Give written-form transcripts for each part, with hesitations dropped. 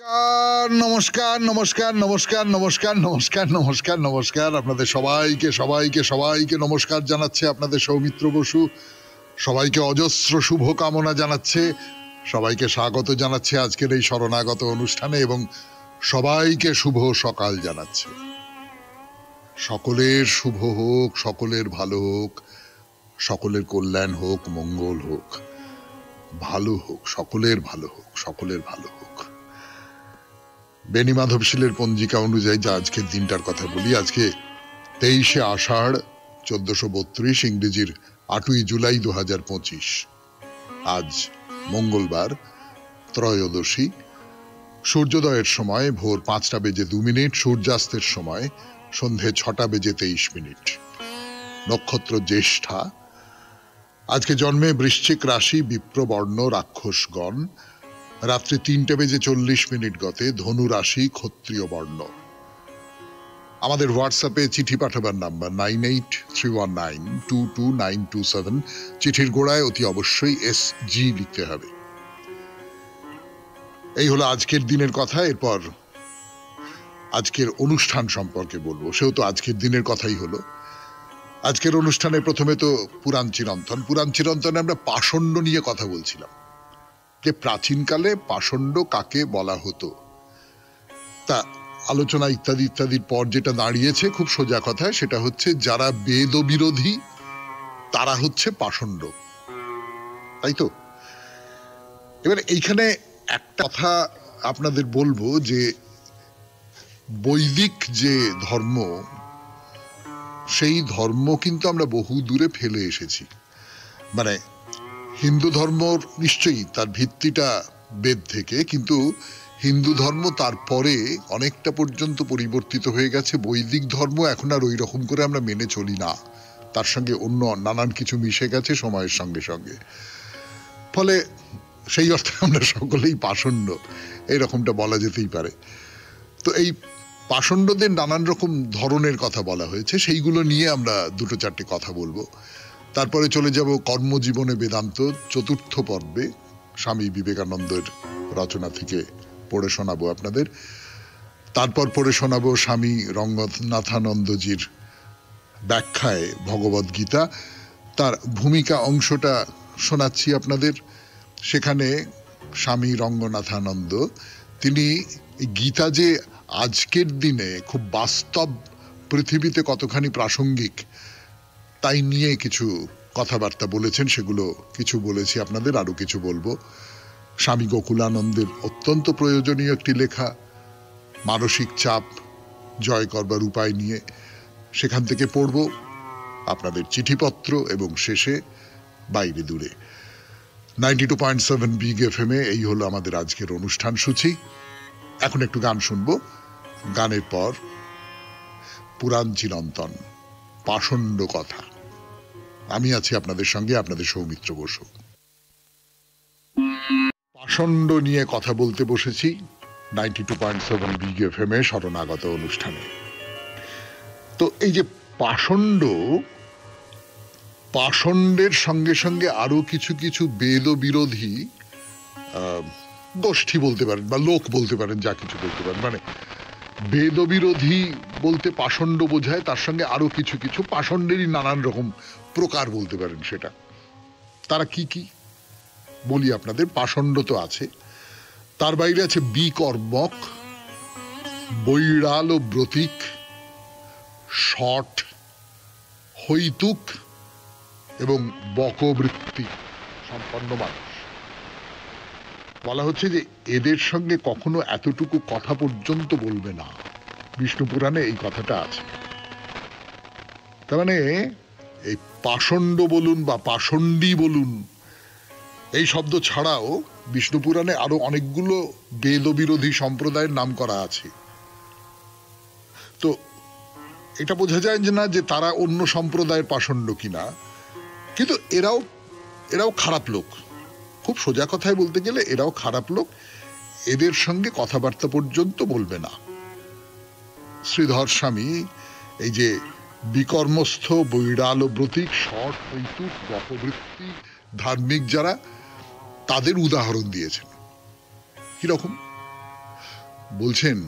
নমস্কার নমস্কার নমস্কার নমস্কার নমস্কার নমস্কার নমস্কার আপনাদের সবাইকে সবাইকে সবাইকে নমস্কার জানাচ্ছে আপনাদের সৌমিত্র বসু। সবাইকে অজস্র শুভ কামনা জানাচ্ছে, সবাইকে স্বাগত জানাচ্ছে আজকের এই শরণাগত অনুষ্ঠানে এবং সবাইকে শুভ সকাল জানাচ্ছে। সকলের শুভ হোক, সকলের ভালো হোক, সকলের কল্যাণ হোক, মঙ্গল হোক, ভালো হোক, সকলের ভালো হোক, সকলের ভালো হোক। বেনি মাধবশীলের পঞ্জিকা অনুযায়ী যা আজকের দিনটার কথা বলি, আজকে 23শে আষাঢ় 1432, ইংরেজির 8ই জুলাই 2025। আজ মঙ্গলবার, ত্রয়োদশী। সূর্যোদয়ের সময় ভোর 5টা বেজে 2 মিনিট, সূর্যাস্তের সময় সন্ধে 6টা বেজে 23 মিনিট। নক্ষত্র জ্যেষ্ঠা। আজকে জন্মে বৃশ্চিক রাশি, বিপ্রবর্ণ, রাক্ষসগণ। রাত্রি 3টে বেজে 40 মিনিট গতে ধনু রাশি, ক্ষত্রিয় বর্ণ। আমাদের হোয়াটসঅ্যাপে চিঠি পাঠাবার নাম্বার 9831922927। চিঠির গোড়ায় অতি অবশ্যই SG লিখতে হবে। এই হলো আজকের দিনের কথা। এরপর আজকের অনুষ্ঠান সম্পর্কে বলবো, সেও তো আজকের দিনের কথাই হলো। আজকের অনুষ্ঠানে প্রথমে তো পুরাণ চিরন্তন। পুরাণ চিরন্তনে আমরা পাষণ্ড নিয়ে কথা বলছিলাম, যে প্রাচীনকালে পাষণ্ড কাকে বলা হতো। তা আলোচনা ইত্যাদি ইত্যাদির পর যেটা দাঁড়িয়েছে খুব সোজা কথা, সেটা হচ্ছে যারা বেদ বিরোধী তারা হচ্ছে পাষণ্ড, তাই তো? এবার এইখানে একটা কথা আপনাদের বলবো, যে বৈদিক যে ধর্ম, সেই ধর্ম কিন্তু আমরা বহু দূরে ফেলে এসেছি। মানে হিন্দু ধর্ম নিশ্চয়ই তার ভিত্তিটা বেদ থেকে, কিন্তু হিন্দু ধর্ম তারপরে অনেকটা পর্যন্ত পরিবর্তিত হয়ে গেছে। বৈদিক ধর্ম এখন আর ওই রকম করে আমরা মেনে চলি না, তার সঙ্গে অন্য নানান কিছু মিশে গেছে সময়ের সঙ্গে সঙ্গে। ফলে সেই অর্থে আমরা সকলেই পাষণ্ড, এইরকমটা বলা যেতেই পারে। তো এই পাষণ্ডদের নানান রকম ধরনের কথা বলা হয়েছে, সেইগুলো নিয়ে আমরা দুটো চারটে কথা বলবো। তারপরে চলে যাব কর্মজীবনে বেদান্ত 4র্থ পর্বে, স্বামী বিবেকানন্দের রচনা থেকে পড়ে শোনাবো আপনাদের। তারপর পড়ে শোনাবো স্বামী রঙ্গনাথানন্দজির ব্যাখ্যায় ভগবদ গীতা, তার ভূমিকা অংশটা শোনাচ্ছি আপনাদের। সেখানে স্বামী রঙ্গনাথানন্দ তিনি গীতা যে আজকের দিনে খুব বাস্তব পৃথিবীতে কতখানি প্রাসঙ্গিক তাই নিয়ে কিছু কথাবার্তা বলেছেন, সেগুলো কিছু বলেছি আপনাদের, আরো কিছু বলবো। স্বামী গোকুলানন্দের অত্যন্ত প্রয়োজনীয় একটি লেখা, মানসিক চাপ জয় করবার উপায় নিয়ে, সেখান থেকে পড়ব আপনাদের চিঠিপত্র, এবং শেষে বাইরে দূরে 92.7 বিগ FM এ। এই হলো আমাদের আজকের অনুষ্ঠান সূচি। এখন একটু গান শুনবো, গানের পর পুরাণ চিরন্তন, পাষণ্ড কথা। আমি আছি আপনাদের সঙ্গে, আপনাদের সৌমিত্র বসু। পাষণ্ড নিয়ে কথা বলতে বসেছি 92.7 বিগ FM এ শরণাগত অনুষ্ঠানে। তো এই যে পাষণ্ডের সঙ্গে সঙ্গে আরো কিছু কিছু বেদ বিরোধী গোষ্ঠী বলতে পারেন বা লোক বলতে পারেন, যা কিছু বলতে পারেন। মানে বেদ বিরোধী বলতে পাষণ্ড বোঝায়, তার সঙ্গে আরো কিছু কিছু পাষণ্ডেরই নানান রকম প্রকার বলতে পারেন। সেটা তারা কি কি বলি আপনাদের। পাষণ্ড তো আছে, তার বাইরে আছে বিকর্মক, বৈরাল ও ব্রতিক, শট, হৈতুক এবং বকবৃত্তি সম্পন্ন মানুষ। বলা হচ্ছে যে এদের সঙ্গে কখনো এতটুকু কথা পর্যন্ত বলবে না, বিষ্ণু পুরাণে এই কথাটা আছে। তার মানে এই পাষণ্ড বলুন বা পাষণ্ডী বলুন, এই শব্দ ছাড়াও বিষ্ণু পুরাণে আরো অনেকগুলো বেদ বিরোধী সম্প্রদায়ের নাম করা আছে। তো এটা বোঝা যায় যে না, যে তারা অন্য সম্প্রদায়ের পাষণ্ড কিনা, কিন্তু এরাও খারাপ লোক। খুব সোজা কথায় বলতে গেলে এরাও খারাপ লোক, এদের সঙ্গে কথাবার্তা পর্যন্ত বলবে না। শ্রীধর স্বামী এই যে বিকর্মস্থ, বৈরাল ও ব্রতিক, শট, হৈতুক, বকবৃত্তি ধার্মিক যারা, তাদের উদাহরণ দিয়েছেন। কিরকম? বলছেন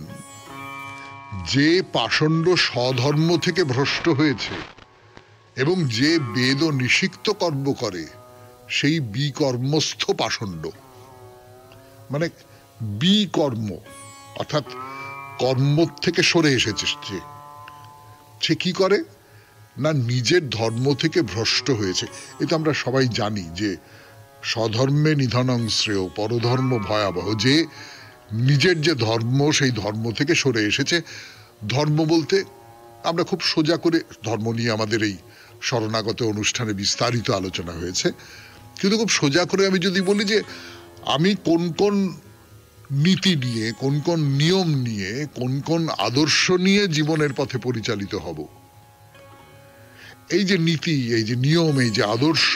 যে পাষণ্ড স্বধর্ম থেকে ভ্রষ্ট হয়েছে এবং যে বেদ ও নিষিক্ত কর্ম করে সেই বিকর্মস্থ পাষণ্ড। মানে বিকর্ম অর্থাৎ কর্ম থেকে সরে এসেছে সে কি করে না নিজের ধর্ম থেকে ভ্রষ্ট হয়েছে। এটা আমরা সবাই জানি যে স্বধর্মে নিধনং শ্রেয় পরধর্ম ভয়াবহ, যে নিজের যে ধর্ম সেই ধর্ম থেকে সরে এসেছে। ধর্ম বলতে আমরা খুব সোজা করে, ধর্ম নিয়ে আমাদের এই শরণাগত অনুষ্ঠানে বিস্তারিত আলোচনা হয়েছে, কিন্তু খুব সোজা করে আমি যদি বলি যে আমি কোন কোন নীতি নিয়ে, কোন কোন নিয়ম নিয়ে, কোন কোন আদর্শ নিয়ে জীবনের পথে পরিচালিত হব, এই যে নীতি, এই যে নিয়ম, এই যে আদর্শ,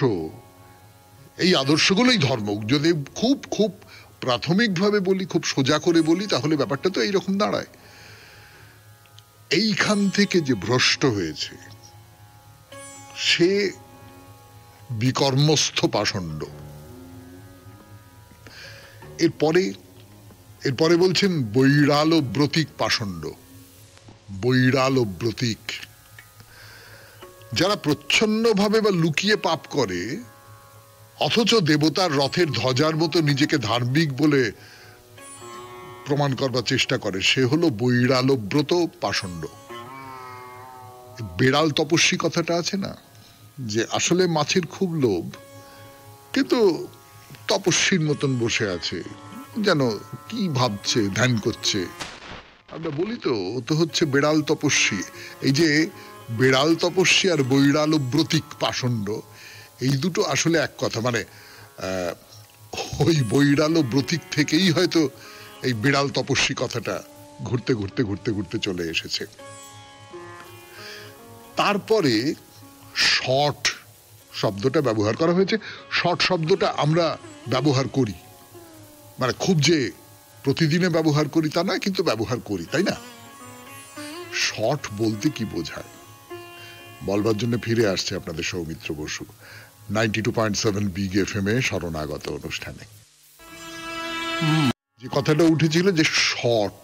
এই আদর্শগুলোই ধর্ম। যদি খুব খুব প্রাথমিকভাবে বলি, খুব সোজা করে বলি, তাহলে ব্যাপারটা তো এইরকম দাঁড়ায়। এইখান থেকে যে ভ্রষ্ট হয়েছে সে বিকর্মস্থ পাষণ্ড। এরপরে বলছেন বৈরাল ও ব্রতিক পাষণ্ড। বৈরাল ও ব্রতিক যারা প্রচ্ছন্নভাবে বা লুকিয়ে পাপ করে অথচ দেবতার রথের ধ্বজার মতো নিজেকে ধার্মিক বলে প্রমাণ করবার চেষ্টা করে, সে হলো বৈরালব্রত পাষণ্ড। বেড়াল তপস্বী কথাটা আছে না, যে আসলে মাছের খুব লোভ কিন্তু তপস্বীর মতন বসে আছে, যেন কি ভাবছে, ধ্যান করছে। আমরা বলি তো ও তো হচ্ছে বেড়াল তপস্বী। এই যে বেড়াল তপস্বী আর বৈরালব্রতিক পাষণ্ড, এই দুটো আসলে এক কথা। মানে ওই বৈরালব্রতিক থেকেই হয়তো এই বিড়াল তপস্বী কথাটা ঘুরতে ঘুরতে ঘুরতে ঘুরতে চলে এসেছে। তারপরে শট শব্দটা ব্যবহার করা হয়েছে। শট শব্দটা আমরা ব্যবহার করি, মানে খুব যে প্রতিদিনে ব্যবহার করি তা নয়, কিন্তু ব্যবহার করি, তাই না? শট বলতে কি বোঝায় বলবার জন্য ফিরে আসছে আপনাদের সৌমিত্র বসু 92.7 বিগ এফএম এ শরণাগত অনুষ্ঠানে। যে কথাটা উঠেছিল যে শট,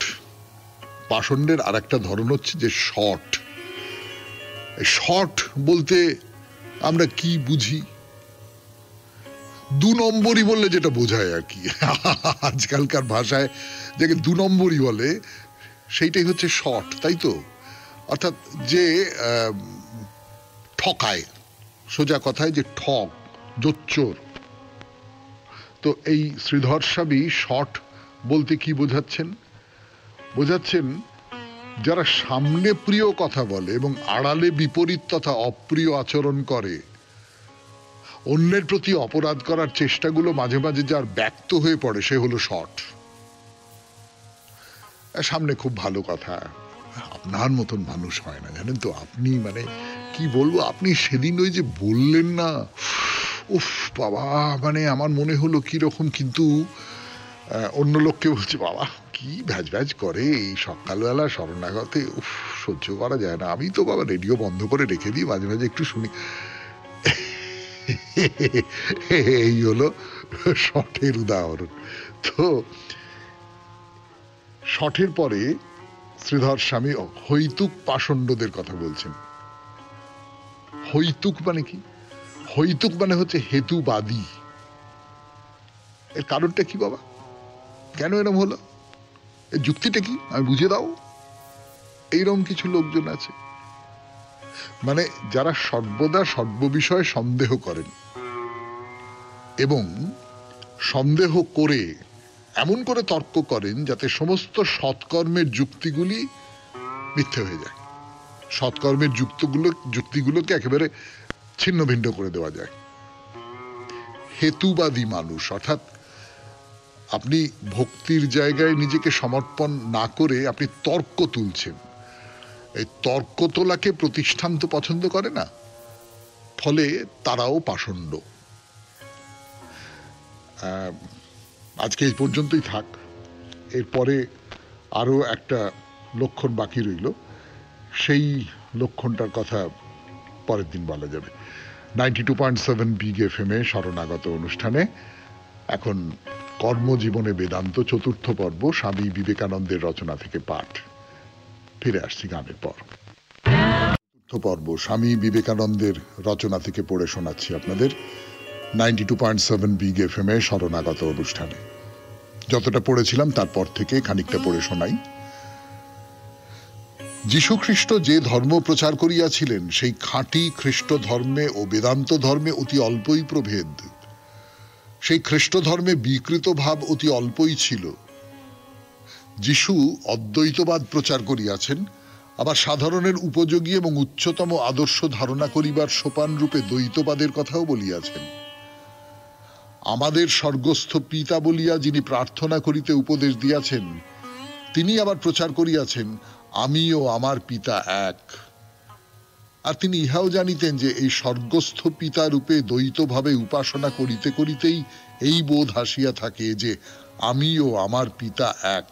পাষণ্ডের আর একটা ধরন হচ্ছে যে শট। শট বলতে আমরা কি বুঝি? দু নম্বরই বললে যেটা বোঝায় আর কি, আজকালকার ভাষায় যাকে দু নম্বরই বলে সেইটাই হচ্ছে শট, তাই তো? অর্থাৎ যে ঠকায়, সোজা কথায় যে ঠক, জোচ্চোর। তো এই শ্রীধর স্বামী শট বলতে কি বোঝাচ্ছেন? বোঝাচ্ছেন যারা সামনে প্রিয় কথা বলে এবং আড়ালে বিপরীত তথা অপ্রিয় আচরণ করে, অন্যের প্রতি অপরাধ করার চেষ্টাগুলো মাঝে মাঝে যার ব্যক্ত হয়ে পড়ে, সে হলো শট। সামনে খুব ভালো কথা, আপনার মতন মানুষ হয় না জানেন তো। আপনি মানে কি বলবো, আপনি সেদিন ওই যে বললেন না, উফ বাবা, মানে আমার মনে হলো কিরকম, কিন্তু অন্য লোককে বলছে বাবা কি ভ্যাজ ভ্যাজ করে এই সকালবেলা শরণাগতে, উফ সহ্য করা যায় না। আমি তো বাবা রেডিও বন্ধ করে রেখে দিই, মাঝে মাঝে একটু শুনি। এই হলো শটের উদাহরণ। তো শটের পরে শ্রীধর স্বামী হৈতুক পাষণ্ডদের কথা বলছেন। হৈতুক মানে কি? হৈতুক মানে হচ্ছে হেতুবাদী। এর কারণটা কি বাবা, কেন এরম হলো, এর যুক্তিটা কি, আমি বুঝিয়ে দাও। এইরকম কিছু লোকজন আছে, মানে যারা সর্বদা সর্ববিষয়ে সন্দেহ করেন এবং সন্দেহ করে এমন করে তর্ক করেন যাতে সমস্ত সৎকর্মের যুক্তিগুলি মিথ্যে হয়ে যায়, সৎকর্মের যুক্তিগুলোকে একেবারে ছিন্ন ভিন্ন করে দেওয়া যায়। হেতুবাদী মানুষ, অর্থাৎ আপনি ভক্তির জায়গায় নিজেকে সমর্পণ না করে আপনি তর্ক তুলছেন। এই তর্ক তোলাকে প্রতিষ্ঠান তো পছন্দ করে না, ফলে তারাও পাষণ্ড। আজকে এই পর্যন্তই থাক, এরপরে আরো একটা লক্ষণ বাকি রইল, সেই লক্ষণটার কথা পরের দিন বলা যাবে। 92.7 বিগ এফএম এ শরণাগত অনুষ্ঠানে এখন কর্মজীবনে বেদান্ত, চতুর্থ পর্ব, স্বামী বিবেকানন্দের রচনা থেকে পাঠ। ফিরে আসছি গানের পর। চতুর্থ পর্ব, স্বামী বিবেকানন্দের রচনা থেকে পড়ে শোনাচ্ছি আপনাদের 92.7 বিগ এফএম এ শরণাগত অনুষ্ঠানে। যতটা পড়েছিলাম তারপর থেকে খানিকটা পড়ে শোনাই। যীশুখ্রিস্ট যে ধর্ম প্রচার করিয়াছিলেন সেই খাঁটি খ্রিস্ট ধর্মে ও বেদান্ত ধর্মে অতি অল্পই প্রভেদ। সেই খ্রিস্ট ধর্মে বিকৃত ভাব অতি অল্পই ছিল। যীশু অদ্বৈতবাদ প্রচার করিয়াছেন, আবার সাধারণের উপযোগী এবং উচ্চতম আদর্শ ধারণা করিবার সোপান রূপে দ্বৈতবাদের কথাও বলিয়াছেন। আমাদের স্বর্গস্থ পিতা বলিয়া যিনি প্রার্থনা করিতে উপদেশ দিয়াছেন, তিনি আবার প্রচার করিয়াছেন আমি ও আমার পিতা এক। আর তিনি ইহাও জানিতেন যে এই স্বর্গস্থ পিতা রূপে দ্বৈতভাবে উপাসনা করিতে করিতেই এই বোধ আসিয়া থাকে যে আমি ও আমার পিতা এক।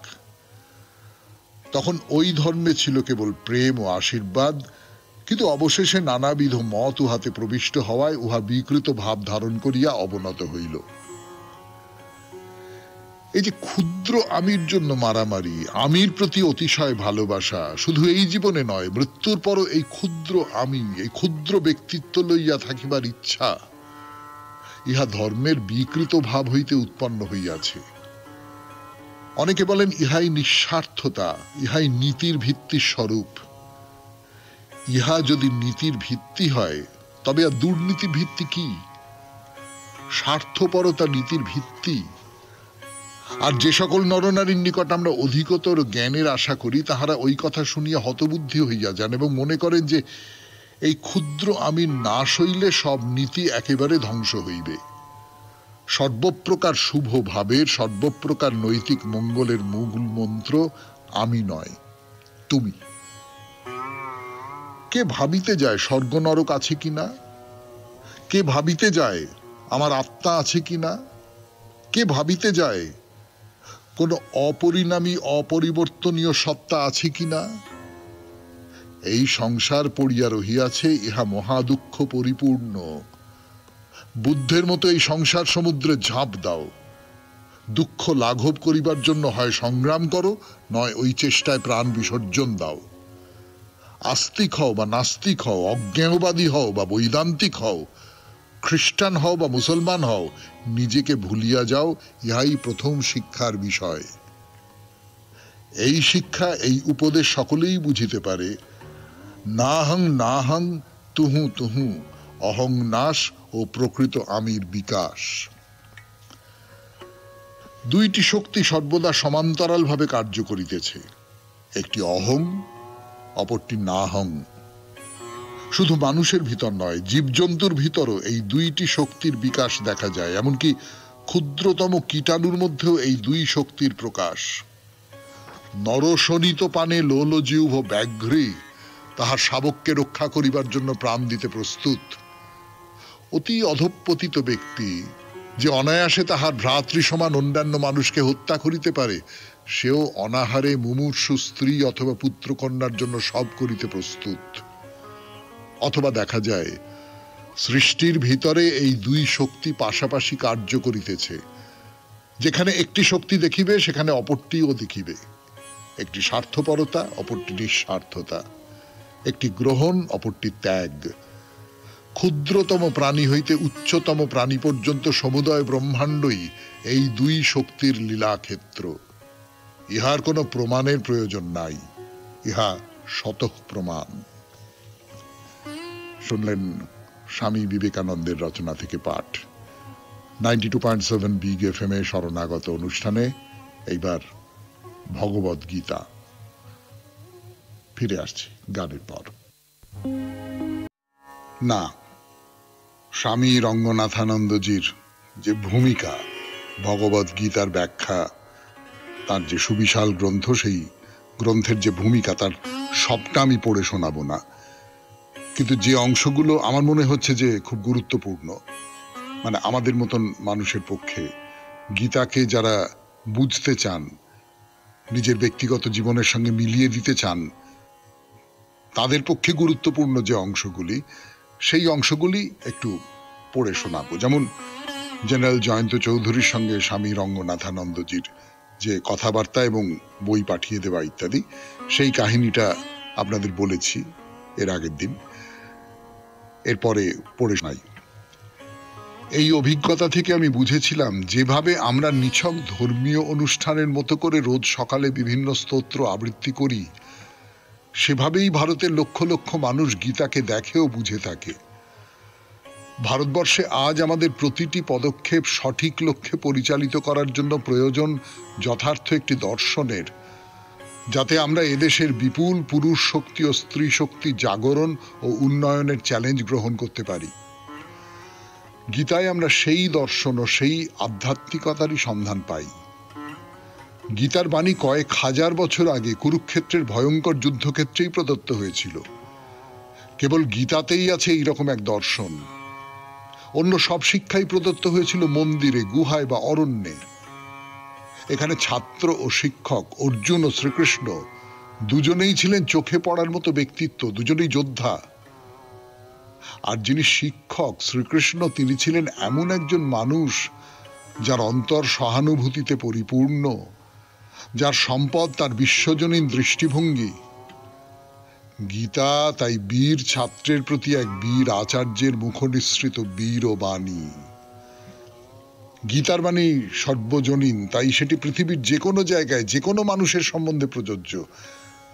তখন ওই ধর্মে ছিল কেবল প্রেম ও আশীর্বাদ, কিন্তু অবশেষে নানাবিধ মত উহাতে প্রবিষ্ট হওয়ায় উহা বিকৃত ভাব ধারণ করিয়া অবনত হইল। এই যে ক্ষুদ্র আমির জন্য মারামারি, আমির প্রতি অতিশয় ভালোবাসা, শুধু এই জীবনে নয়, মৃত্যুর পরও এই ক্ষুদ্র আমি, এই ক্ষুদ্র ব্যক্তিত্ব লইয়া থাকিবার ইচ্ছা, ইহা ধর্মের বিকৃত ভাব হইতে উৎপন্ন হইয়াছে। অনেকে বলেন ইহাই নিঃস্বার্থতা, ইহাই নীতির ভিত্তির স্বরূপ। ইহা যদি নীতির ভিত্তি হয়, তবে আর দুর্নীতির ভিত্তি কি? স্বার্থপরতা নীতির ভিত্তি। আর যে সকল নরনারীর নিকট আমরা অধিকতর জ্ঞানের আশা করি, তাহারা ওই কথা শুনিয়া হতবুদ্ধি হইয়া যান এবং মনে করেন যে এই ক্ষুদ্র আমির নাশ হইলে সব নীতি একেবারে ধ্বংস হইবে। সর্বপ্রকার শুভ ভাবের, সর্বপ্রকার নৈতিক মঙ্গলের মূল মন্ত্র আমি নয়, তুমি। কে ভাবিতে যায় স্বর্গ নরক আছে কিনা? কে ভাবিতে যায় আমার আত্মা আছে কিনা? কে ভাবিতে যায় কোন অপরিণামী অপরিবর্তনীয় সত্তা আছে কিনা? এই সংসার পড়িয়া রহিয়াছে, ইহা মহা দুঃখ পরিপূর্ণ। বুদ্ধের মতো এই সংসার সমুদ্রে ঝাঁপ দাও। দুঃখ লাঘব করিবার জন্য হয় সংগ্রাম করো, নয় ওই চেষ্টায় প্রাণ বিসর্জন দাও। আস্তিক হও বা নাস্তিক হও, অজ্ঞেয়বাদী হও বা বৈদান্তিক হও, খ্রিস্টান হও বা মুসলমান হও, নিজেকে ভুলিয়া যাও, ইহাই প্রথম শিক্ষার বিষয়। এই শিক্ষা, এই উপদেশ সকলেই বুঝিতে পারে। নাহং নাহং তুহু তুহু, অহং নাশ ও প্রকৃত আমির বিকাশ। দুইটি শক্তি সর্বদা সমান্তরাল ভাবে কার্য করিতেছে, একটি অহং, অপরটি নাহং। শুধু মানুষের ভিতর নয়, জীবজন্তুর ভিতরও এই দুইটি শক্তির বিকাশ দেখা যায়। এমনকি ক্ষুদ্রতম কীটাণুর মধ্যেও এই দুই শক্তির প্রকাশ। নরশোণিত পানে লোলজিহ্ব ব্যাঘ্রী তাহার শাবককে রক্ষা করিবার জন্য প্রাণ দিতে প্রস্তুত। অতি অধঃপতিত ব্যক্তি যে অনায়াসে তাহার ভ্রাতৃ সমান অন্যান্য মানুষকে হত্যা করিতে পারে, সেও অনাহারে মুমূর্ষু স্ত্রী অথবা পুত্রকন্যার জন্য সব করিতে প্রস্তুত। অথবা দেখা যায় সৃষ্টির ভিতরে এই দুই শক্তি পাশাপাশি কার্য করিতেছে। যেখানে একটি শক্তি দেখিবে, সেখানে অপরটিও দেখিবে। একটি স্বার্থপরতা, অপরটি নিঃস্বার্থতা। একটি গ্রহণ, অপরটি ত্যাগ। ক্ষুদ্রতম প্রাণী হইতে উচ্চতম প্রাণী পর্যন্ত সমুদয় ব্রহ্মাণ্ডই এই দুই শক্তির লীলাক্ষেত্র। ইহার কোনো প্রমাণের প্রয়োজন নাই, ইহা স্বতঃ প্রমাণ। শুনলেন স্বামী বিবেকানন্দের রচনা থেকে পাঠ 92.7 বিগ এফএম এ শরণাগত অনুষ্ঠানে। এইবার ভগবদ গীতা। ফিরে আসছি গানের পর। না, স্বামী রঙ্গনাথানন্দজির যে ভূমিকা, ভগবদ গীতার ব্যাখ্যা, তার যে সুবিশাল গ্রন্থ, সেই গ্রন্থের যে ভূমিকা, তার সবটা আমি পড়ে শোনাবো না। কিন্তু যে অংশগুলো আমার মনে হচ্ছে যে খুব গুরুত্বপূর্ণ, মানে আমাদের মতন মানুষের পক্ষে, গীতাকে যারা বুঝতে চান, নিজের ব্যক্তিগত জীবনের সঙ্গে মিলিয়ে দিতে চান, তাদের পক্ষে গুরুত্বপূর্ণ যে অংশগুলি, সেই অংশগুলি একটু পড়ে শোনাবো। যেমন জেনারেল জয়ন্ত চৌধুরীর সঙ্গে স্বামী রঙ্গনাথানন্দজির যে কথাবার্তা এবং বই পাঠিয়ে দেওয়া ইত্যাদি, সেই কাহিনীটা আপনাদের বলেছি এর আগের দিন, এরপরে পড়ে শোনাই। এই অভিজ্ঞতা থেকে আমি বুঝেছিলাম যেভাবে আমরা নিছক ধর্মীয় অনুষ্ঠানের মতো করে রোজ সকালে বিভিন্ন স্তোত্র আবৃত্তি করি, সেভাবেই ভারতের লক্ষ লক্ষ মানুষ গীতাকে দেখে ও বুঝে থাকে। ভারতবর্ষে আজ আমাদের প্রতিটি পদক্ষেপ সঠিক লক্ষ্যে পরিচালিত করার জন্য প্রয়োজন যথার্থ একটি দর্শনের, যাতে আমরা এদেশের বিপুল পুরুষ শক্তি ও স্ত্রী শক্তি জাগরণ ও উন্নয়নের চ্যালেঞ্জ গ্রহণ করতে পারি। গীতায় আমরা সেই দর্শন ও সেই আধ্যাত্মিকতারই সন্ধান পাই। গীতার বাণী কয়েক হাজার বছর আগে কুরুক্ষেত্রের ভয়ঙ্কর যুদ্ধক্ষেত্রেই প্রদত্ত হয়েছিল। কেবল গীতাতেই আছে এইরকম এক দর্শন। অন্য সব শিক্ষাই প্রদত্ত হয়েছিল মন্দিরে, গুহায় বা অরণ্যে। এখানে ছাত্র ও শিক্ষক, অর্জুন ও শ্রীকৃষ্ণ দুজনেই ছিলেন চোখে পড়ার মতো ব্যক্তিত্ব, দুজনেই যোদ্ধা। আর যিনি শিক্ষক শ্রীকৃষ্ণ, তিনি ছিলেন এমন একজন মানুষ যার অন্তর সহানুভূতিতে পরিপূর্ণ, যার সম্পদ তার বিশ্বজনীন দৃষ্টিভঙ্গি। গীতা তাই বীর ছাত্রের প্রতি এক বীর আচার্যের মুখনিসৃত বীর ও বাণী। গীতার বাণী সর্বজনীন, তাই সেটি পৃথিবীর যে কোনো জায়গায় যে কোনো মানুষের সম্বন্ধে প্রযোজ্য,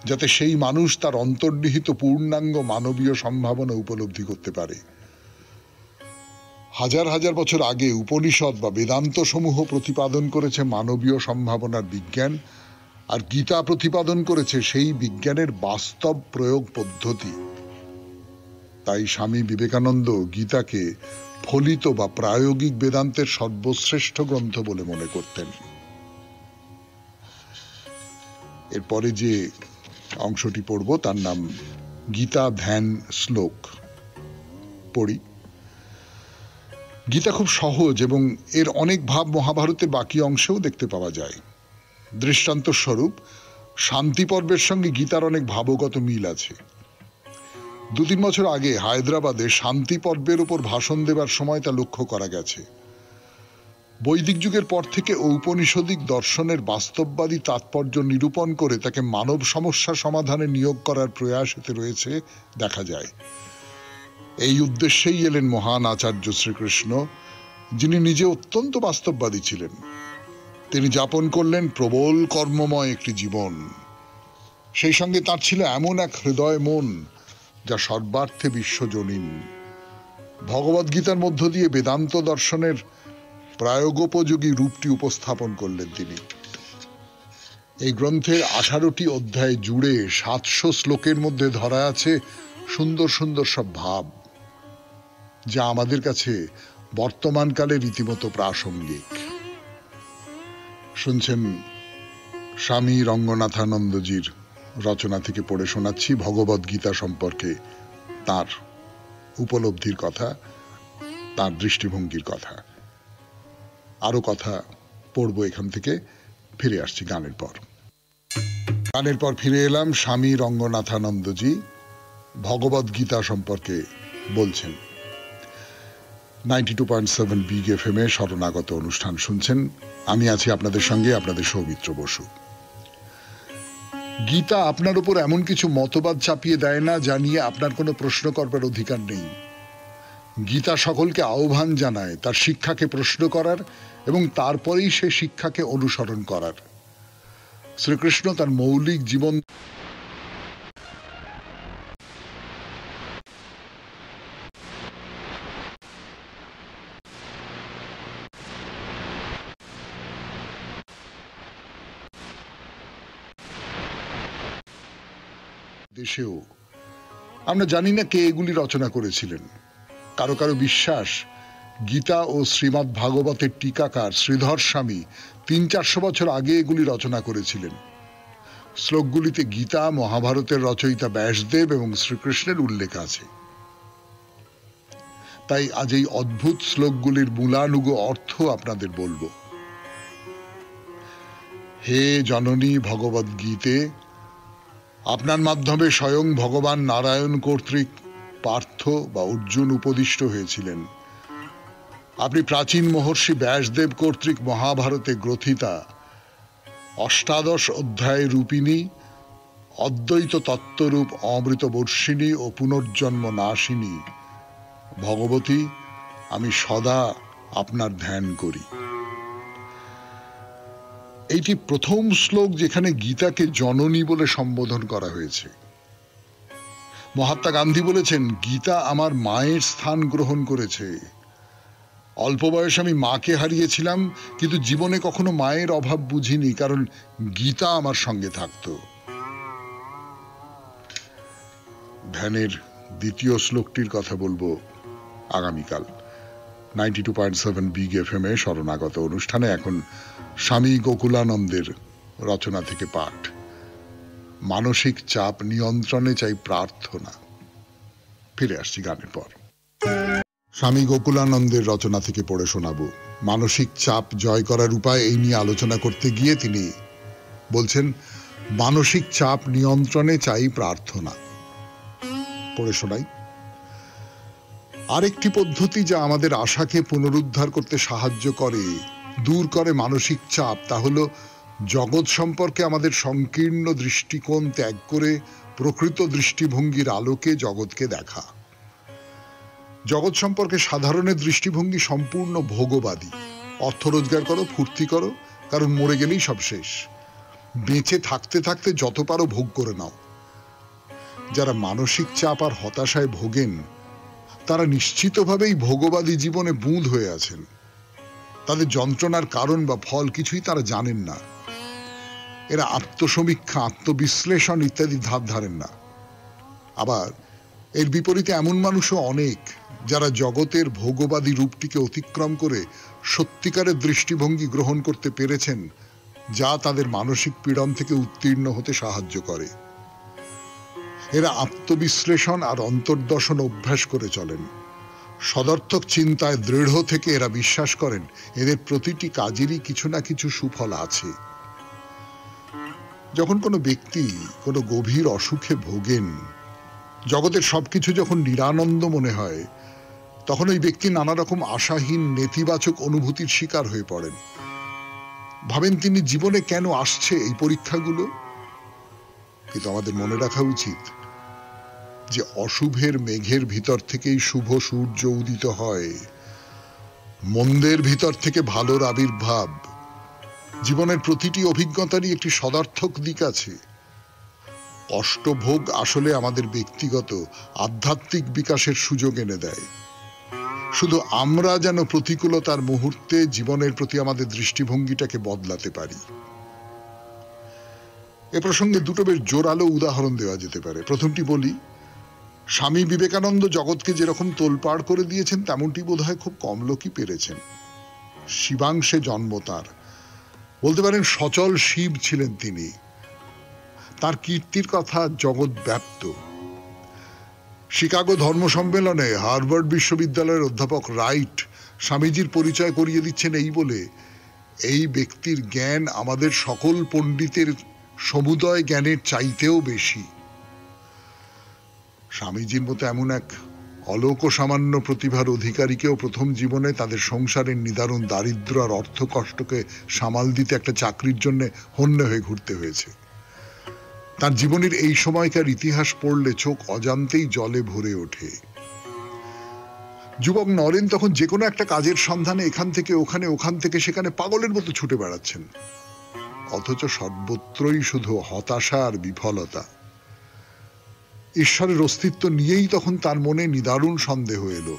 যাতে সেই মানুষ তার অন্তর্নিহিত পূর্ণাঙ্গ মানবীয় সম্ভাবনা উপলব্ধি করতে পারে। হাজার হাজার বছর আগে উপনিষদ বা বেদান্ত সমূহ প্রতিপাদন করেছে মানবীয় সম্ভাবনার বিজ্ঞান, আর গীতা প্রতিপাদন করেছে সেই বিজ্ঞানের বাস্তব প্রয়োগ পদ্ধতি। তাই স্বামী বিবেকানন্দ গীতাকে ফলিত বা প্রায়োগিক বেদান্তের সর্বশ্রেষ্ঠ গ্রন্থ বলে মনে করতেন। এরপরে যে অংশটি পড়ব তার নাম গীতা ধ্যান শ্লোক। পড়ি। গীতা খুব সহজ এবং এর অনেক ভাব মহাভারতের বাকি অংশেও দেখতে পাওয়া যায়। দৃষ্টান্ত স্বরূপ শান্তি পর্বের সঙ্গে গীতার অনেক ভাবগত মিল আছে। 2-3 বছর আগে হায়দ্রাবাদে শান্তি পর্বের উপর ভাষণ দেবার সময় তা লক্ষ্য করা গেছে। বৈদিক যুগের পর থেকে ঔপনিষদিক দর্শনের বাস্তববাদী তাৎপর্য নিরূপণ করে তাকে মানব সমস্যা সমাধানে নিয়োগ করার প্রয়াস এতে রয়েছে দেখা যায়। এই উদ্দেশ্যেই এলেন মহান আচার্য শ্রীকৃষ্ণ, যিনি নিজে অত্যন্ত বাস্তববাদী ছিলেন। তিনি যাপন করলেন প্রবল কর্মময় একটি জীবন। সেই সঙ্গে তার ছিল এমন এক হৃদয় মন যা সর্বার্থে বিশ্বজনীন। ভগবদ্গীতার মধ্য দিয়ে বেদান্ত দর্শনের প্রায়োগোপযোগী রূপটি উপস্থাপন করলেন তিনি। এই গ্রন্থের 18টি অধ্যায় জুড়ে 700 শ্লোকের মধ্যে ধরা আছে সুন্দর সুন্দর সব ভাব, যা আমাদের কাছে বর্তমানকালে রীতিমতো প্রাসঙ্গিক। শুনছেন স্বামী রঙ্গনাথানন্দজির রচনা থেকে পড়ে শোনাচ্ছি ভগবদ্গীতা সম্পর্কে তার উপলব্ধির কথা, তার দৃষ্টিভঙ্গির কথা। আরো কথা পড়বো এখান থেকে, ফিরে আসছি গানের পর। গানের পর ফিরে এলাম। স্বামী রঙ্গনাথানন্দজি ভগবদ্গীতা সম্পর্কে বলছেন। 92.7 বিগ এফএম এ শরণাগত অনুষ্ঠান শুনছেন। আমি আছি আপনাদের সঙ্গে, আপনাদের সৌমিত্র বসু। গীতা আপনার উপর এমন কিছু মতবাদ চাপিয়ে দেয় না যা নিয়ে আপনার কোনো প্রশ্ন করবার অধিকার নেই। গীতা সকলকে আহ্বান জানায় তার শিক্ষাকে প্রশ্ন করার এবং তারপরেই সে শিক্ষাকে অনুসরণ করার। শ্রীকৃষ্ণ তার মৌলিক জীবন দেশেও আমরা জানি না কে এগুলি রচনা করেছিলেন। কারো কারো বিশ্বাস গীতা ও শ্রীমদ্ ভাগবতের টিকাকার শ্রীধর স্বামী 300-400 বছর আগে এগুলি রচনা করেছিলেন। শ্লোকগুলিতে গীতা, মহাভারতের রচয়িতা ব্যাসদেব এবং শ্রীকৃষ্ণের উল্লেখ আছে। তাই আজ এই অদ্ভুত শ্লোকগুলির মূলানুগ অর্থ আপনাদের বলবো। হে জননী ভগবদ্গীতে, আপনার মাধ্যমে স্বয়ং ভগবান নারায়ণ কর্তৃক পার্থ বা অর্জুন উপদিষ্ট হয়েছিলেন। আপনি প্রাচীন মহর্ষি ব্যাসদেব কর্তৃক মহাভারতে গ্রথিতা অষ্টাদশ অধ্যায় রূপিণী অদ্বৈত তত্ত্বরূপ অমৃত বর্ষিণী ও পুনর্জন্ম নাশিনী ভগবতী আমি সদা আপনার ধ্যান করি। এইটি প্রথম শ্লোক যেখানে গীতাকে জননী বলে সম্বোধন করা হয়েছে। মহাত্মা গান্ধী বলেছেন, গীতা আমার মায়ের স্থান গ্রহণ করেছে। অল্প বয়সে আমি মাকে হারিয়েছিলাম, কিন্তু জীবনে কখনো মায়ের অভাব বুঝিনি, কারণ গীতা আমার সঙ্গে থাকত। ধ্যানের দ্বিতীয় শ্লোকটির কথা বলবো আগামীকাল 92.7 বিগ FM এ শরণাগত অনুষ্ঠানে। এখন স্বামী গোকুলানন্দের রচনা থেকে পাঠ। মানসিক চাপ নিয়ন্ত্রণে চাই প্রার্থনা। ফিরে আসছি গানের পর। স্বামী গোকুলানন্দের রচনা থেকে পড়ে শোনাবো। মানসিক চাপ জয় করার উপায় এই নিয়ে আলোচনা করতে গিয়ে তিনি বলছেন, মানসিক চাপ নিয়ন্ত্রণে চাই প্রার্থনা। পড়ে শোনাই। আরেকটি পদ্ধতি যা আমাদের আশাকে পুনরুদ্ধার করতে সাহায্য করে, দূর করে মানসিক চাপ, তা হলো জগৎ সম্পর্কে আমাদের সংকীর্ণ দৃষ্টিকোণ ত্যাগ করে প্রকৃত দৃষ্টিভঙ্গির আলোকে জগৎকে দেখা। জগৎ সম্পর্কে সাধারণের দৃষ্টিভঙ্গি সম্পূর্ণ ভোগবাদী। অর্থ রোজগার করো, ফুর্তি করো, কারণ মরে গেলেই সব শেষ। বেঁচে থাকতে থাকতে যত পারো ভোগ করে নাও। যারা মানসিক চাপ আর হতাশায় ভোগেন তারা নিশ্চিতভাবেই ভোগবাদী জীবনে বুঁদ হয়ে আছেন। তাদের যন্ত্রণার কারণ বা ফল কিছুই তারা জানেন না। এরা আত্মসমীক্ষা, আত্মবিশ্লেষণ ইত্যাদি ধাপ ধারেন না। আবার এর বিপরীতে এমন মানুষও অনেক যারা জগতের ভোগবাদী রূপটিকে অতিক্রম করে সত্যিকারের দৃষ্টিভঙ্গি গ্রহণ করতে পেরেছেন, যা তাদের মানসিক পীড়ন থেকে উত্তীর্ণ হতে সাহায্য করে। এরা আত্মবিশ্লেষণ আর অন্তর্দর্শন অভ্যাস করে চলেন। সদর্থক চিন্তায় দৃঢ় থেকে এরা বিশ্বাস করেন এদের প্রতিটি কাজেরই কিছু না কিছু সুফল আছে। যখন কোনো ব্যক্তি কোনো গভীর অসুখে ভোগেন, জগতের সবকিছু যখন নিরানন্দ মনে হয়, তখন ওই ব্যক্তি নানা রকম আশাহীন নেতিবাচক অনুভূতির শিকার হয়ে পড়েন। ভাবেন তিনি জীবনে কেন আসছে এই পরীক্ষাগুলো। কিন্তু আমাদের মনে রাখা উচিত যে অশুভের মেঘের ভিতর থেকেই শুভ সূর্য উদিত হয়। মন্দের ভিতর থেকে ভালোর আবির্ভাব। জীবনের প্রতিটি অভিজ্ঞতারই একটি সদার্থক দিক আছে। কষ্টভোগ আসলে আমাদের ব্যক্তিগত আধ্যাত্মিক বিকাশের সুযোগ এনে দেয়। শুধু আমরা যেন প্রতিকূলতার মুহূর্তে জীবনের প্রতি আমাদের দৃষ্টিভঙ্গিটাকে বদলাতে পারি। এ প্রসঙ্গে দুটো বেশ জোরালো উদাহরণ দেওয়া যেতে পারে। প্রথমটি বলি, স্বামী বিবেকানন্দ জগৎকে যেরকম তোলপাড় করে দিয়েছেন তেমনটি বোধহয় খুব কম লোকই পেরেছেন। শিবাংশে জন্ম তার, বলতে পারেন সচল শিব ছিলেন তিনি। তার কীর্তির কথা জগৎ ব্যাপ্ত। শিকাগো ধর্ম সম্মেলনে হার্ভার্ড বিশ্ববিদ্যালয়ের অধ্যাপক রাইট স্বামীজির পরিচয় করিয়ে দিচ্ছেন এই বলে, এই ব্যক্তির জ্ঞান আমাদের সকল পণ্ডিতের সমুদয় জ্ঞানের চাইতেও বেশি। স্বামীজির মতো এমন এক অলোক সামান্য প্রতিভার অধিকারীকেও প্রথম জীবনে তাদের সংসারের নিদারুণ দারিদ্র আর অর্থ কষ্টকে সামাল দিতে একটা চাকরির জন্য হন্যে হয়ে ঘুরতে হয়েছে। তার জীবনের এই সময়কার ইতিহাস পড়লে চোখ অজান্তেই জলে ভরে ওঠে। যুবক নরেন তখন যে কোনো একটা কাজের সন্ধানে এখান থেকে ওখানে, ওখান থেকে সেখানে পাগলের মতো ছুটে বেড়াচ্ছেন। অথচ সর্বত্রই শুধু হতাশা আর বিফলতা। ঈশ্বরের অস্তিত্ব নিয়েই তখন তার মনে নিদারুণ সন্দেহ এলো।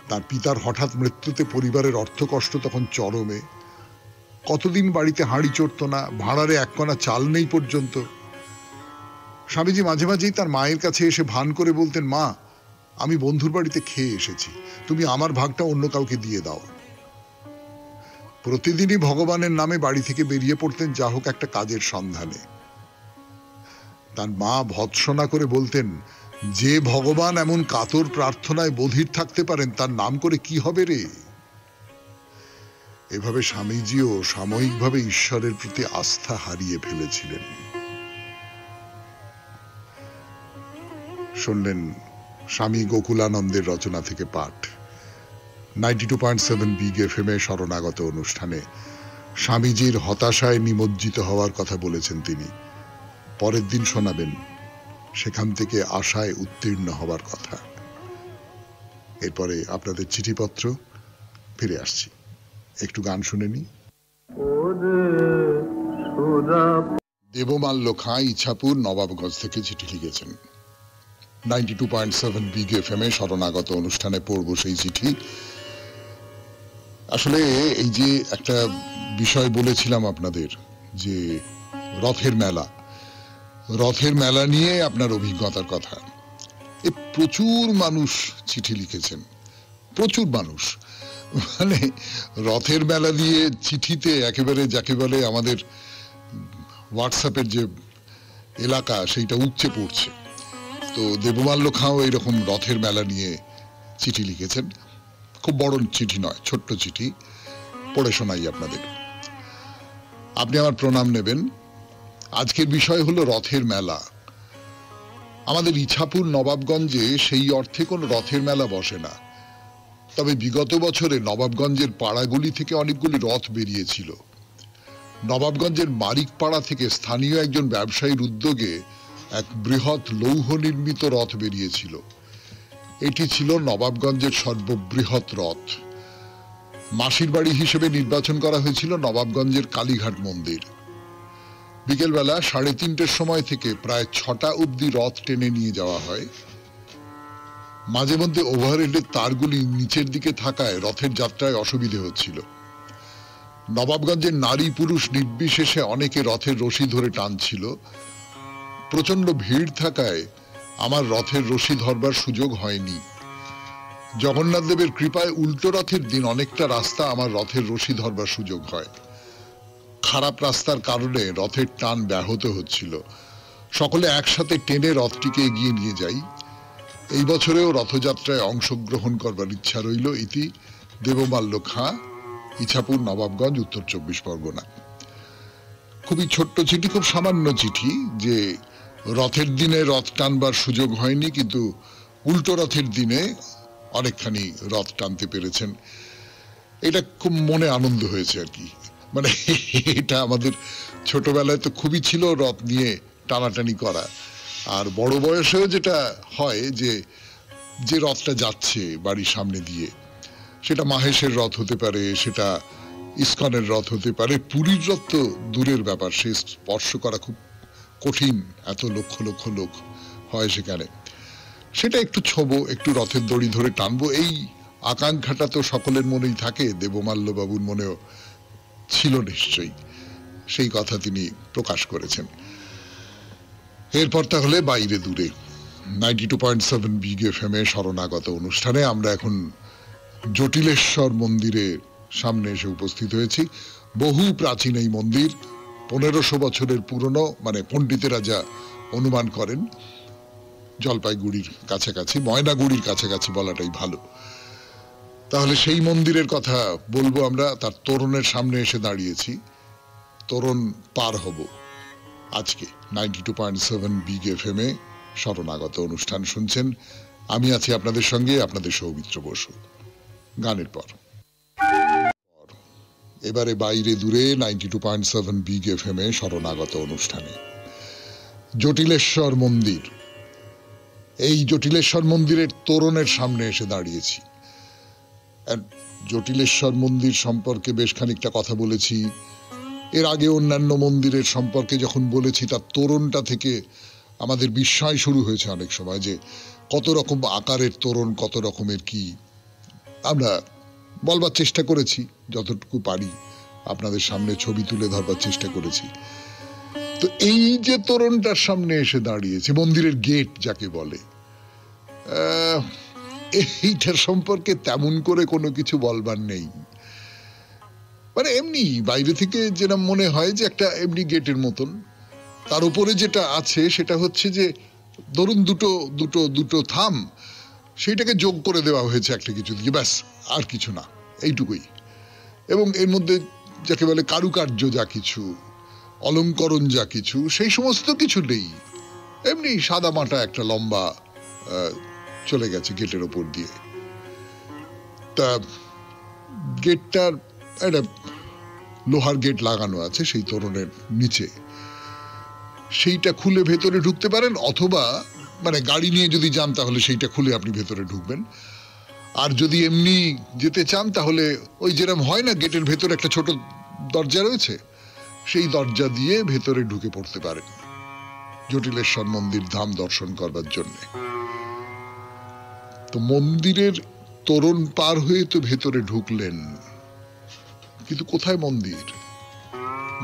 তার পিতার হঠাৎ মৃত্যুতে পরিবারের অর্থকষ্ট তখন চরমে। কতদিন বাড়িতে হাঁড়ি চড়তো না, ভাঁড়ারে এক কণা চাল নেই পর্যন্ত। স্বামীজি মাঝে মাঝেই তার মায়ের কাছে এসে ভান করে বলতেন, মা, আমি বন্ধুর বাড়িতে খেয়ে এসেছি, তুমি আমার ভাগটা অন্য কাউকে দিয়ে দাও। প্রতিদিনই ভগবানের নামে বাড়ি থেকে বেরিয়ে পড়তেন যা হোক একটা কাজের সন্ধানে। তার মা ভৎসনা করে বলতেন, যে ভগবান এমন কাতর প্রার্থনায় বধির থাকতে পারেন তার নাম করে কি হবে রে। এভাবে স্বামীজিও সাময়িকভাবে ঈশ্বরের প্রতি আস্থা হারিয়ে ফেলেছিলেন। শুনলেন স্বামী গোকুলানন্দের রচনা থেকে পাঠ। 92.7 বিগ এফএম এ শরণাগত অনুষ্ঠানে স্বামীজির হতাশায় নিমজ্জিত হওয়ার কথা বলেছেন তিনি। পরের দিন শোনাবেন সেখান থেকে আশায় উত্তীর্ণ হবার কথা। এরপরে আপনাদের চিঠিপত্র, ফিরে আসছি। একটু গান শুনে নি। দেবমাল্য খাঁ ইছাপুর নবাবগঞ্জ থেকে চিঠি লিখেছেন। 92.7 বিগ এফএম এ শরণাগত অনুষ্ঠানে পড়ব সেই চিঠি। আসলে এই যে একটা বিষয় বলেছিলাম আপনাদের, যে রথের মেলা নিয়ে আপনার অভিজ্ঞতার কথা। প্রচুর মানুষ চিঠি লিখেছেন, প্রচুর মানুষ। মানে রথের মেলা দিয়ে চিঠিতে একেবারে যাকে বলে আমাদের হোয়াটসঅ্যাপের যে এলাকা সেইটা উপচে পড়ছে। তো দেবমাল্য খাঁও এরকম রথের মেলা নিয়ে চিঠি লিখেছেন। খুব বড় চিঠি নয়, ছোট্ট চিঠি, পড়ে শোনাই আপনাদের। আপনি আমার প্রণাম নেবেন। আজকের বিষয় হলো রথের মেলা। আমাদের ইছাপুর নবাবগঞ্জে সেই অর্থে কোনো রথের মেলা বসে না, তবে বিগত বছরে নবাবগঞ্জের পাড়াগুলি থেকে অনেকগুলি রথ বেরিয়েছিল। নবাবগঞ্জের মারিকপাড়া থেকে স্থানীয় একজন ব্যবসায়ীর উদ্যোগে এক বৃহৎ লৌহ নির্মিত রথ বেরিয়েছিল। এটি ছিল নবাবগঞ্জের সর্ববৃহৎ রথ। মাসির বাড়ি হিসেবে নির্বাচন করা হয়েছিল নবাবগঞ্জের কালীঘাট মন্দির। বিকেলবেলা 3:30টার সময় থেকে প্রায় 6টা অবধি রথ টেনে নিয়ে যাওয়া হয়। মাঝে মধ্যে ওভারহেডের তারগুলি নিচের দিকে থাকায় রথের যাত্রায় অসুবিধে হচ্ছিল। নবাবগঞ্জের নারী পুরুষ নির্বিশেষে অনেকে রথের রশি ধরে টানছিল। প্রচন্ড ভিড় থাকায় আমার রথের রশি ধরবার সুযোগ হয়নি। জগন্নাথ দেবের কৃপায় উল্টো রথের দিন অনেকটা রাস্তা আমার রথের রশি ধরবার সুযোগ হয়। খারাপ রাস্তার কারণে রথের টান ব্যাহত হচ্ছিল। সকলে একসাথে টেনে রথটিকে এগিয়ে নিয়ে যাই। এই বছরেও রথযাত্রায় অংশগ্রহণ করবার ইচ্ছা রইল। ইতি দেবমাল্য খাঁ, ইছাপুর নবাবগঞ্জ, উত্তর 24 পরগনা। খুবই ছোট্ট চিঠি, খুব সামান্য চিঠি, যে রথের দিনে রথ টানবার সুযোগ হয়নি, কিন্তু উল্টো রথের দিনে অনেকখানি রথ টানতে পেরেছেন। এটা খুব মনে আনন্দ হয়েছে আর কি। মানে এটা আমাদের ছোটবেলায় তো খুবই ছিল রথ নিয়ে টানাটানি করা। আর বড় বয়সেও যেটা হয়, যে রথটা যাচ্ছে বাড়ির সামনে দিয়ে, সেটা মাহেশের রথ হতে পারে, সেটা ইস্কনের রথ হতে পারে, পুরীর রথ তো দূরের ব্যাপার, সে স্পর্শ করা খুব কঠিন, এত লক্ষ লক্ষ লোক হয় সেখানে। সেটা একটু ছোবো, একটু রথের দড়ি ধরে টানবো, এই আকাঙ্ক্ষাটা তো সকলের মনেই থাকে। দেবমাল্য বাবুর মনেও ছিল নিশ্চয়ই, সেই কথা তিনি প্রকাশ করেছেন। এরপর তাহলে বাইরে দূরে 92.7 বিগ এফএম এ শরণাগত অনুষ্ঠানে আমরা এখন জটিলেশ্বর মন্দিরের সামনে এসে উপস্থিত হয়েছি। বহু প্রাচীন এই মন্দির, 1500 বছরের পুরনো, মানে পণ্ডিতেরা যা অনুমান করেন জলপাইগুড়ির কাছাকাছি, ময়নাগুড়ির কাছাকাছি বলাটাই ভালো। তাহলে সেই মন্দিরের কথা বলবো আমরা। তার তোরণের সামনে এসে দাঁড়িয়েছি, তোরণ পার হব আজকে। 92.7 বিগ এফএম এ শরণাগত অনুষ্ঠান শুনছেন। আমি আছি আপনাদের সঙ্গে, আপনাদের সৌমিত্র বসু। গানের পর এবারে বাইরে দূরে 92.7 বিগ এফএম এ শরণাগত অনুষ্ঠানে জটিলেশ্বর মন্দির। এই জটিলেশ্বর মন্দিরের তোরণের সামনে এসে দাঁড়িয়েছি। জটিলেশ্বর মন্দির সম্পর্কে বেশ খানিকটা কথা বলেছি এর আগে। অন্যান্য মন্দিরের সম্পর্কে যখন বলেছি, তার তোরণটা থেকে আমাদের বিস্ময় শুরু হয়েছে অনেক সময়, যে কত রকম আকারের তোরণ, কত রকমের কি আমরা বলবার চেষ্টা করেছি, যতটুকু পারি আপনাদের সামনে ছবি তুলে ধরবার চেষ্টা করেছি। তো এই যে তোরণটার সামনে এসে দাঁড়িয়েছে, মন্দিরের গেট যাকে বলে, এইটার সম্পর্কে তেমন করে কোনো কিছু বলবার নেই। মানে এমনি বাইরে থেকে যেটা মনে হয় যে একটা এমনি গেটের মতন। তার উপরে যেটা আছে সেটা হচ্ছে যে ধরুন দুটো দুটো দুটো থাম, সেইটাকে যোগ করে দেওয়া হয়েছে একটা কিছু দিয়ে, ব্যাস, আর কিছু না, এইটুকুই। এবং এর মধ্যে যাকে বলে কারুকার্য যা কিছু, অলঙ্করণ যা কিছু, সেই সমস্ত কিছু নেই। এমনি সাদা মাটা একটা লম্বা চলে গেছে গেটের ওপর দিয়ে। তা গেটটার একটা লোহার গেট লাগানো আছে সেই তোরণের নিচে, সেইটা খুলে ভেতরে ঢুকতে পারেন, অথবা মানে গাড়ি নিয়ে যদি যান তাহলে সেইটা খুলে আপনি ভেতরে ঢুকবেন। আর যদি এমনি যেতে চান তাহলে ওই যেরকম হয় না গেটের ভেতরে একটা ছোট দরজা রয়েছে, সেই দরজা দিয়ে ভেতরে ঢুকে পড়তে পারেন জটিলেশ্বর মন্দির ধাম দর্শন করবার জন্য। তো মন্দিরের তোরণ পার হয়ে তো ভেতরে ঢুকলেন, কিন্তু কোথায় মন্দির?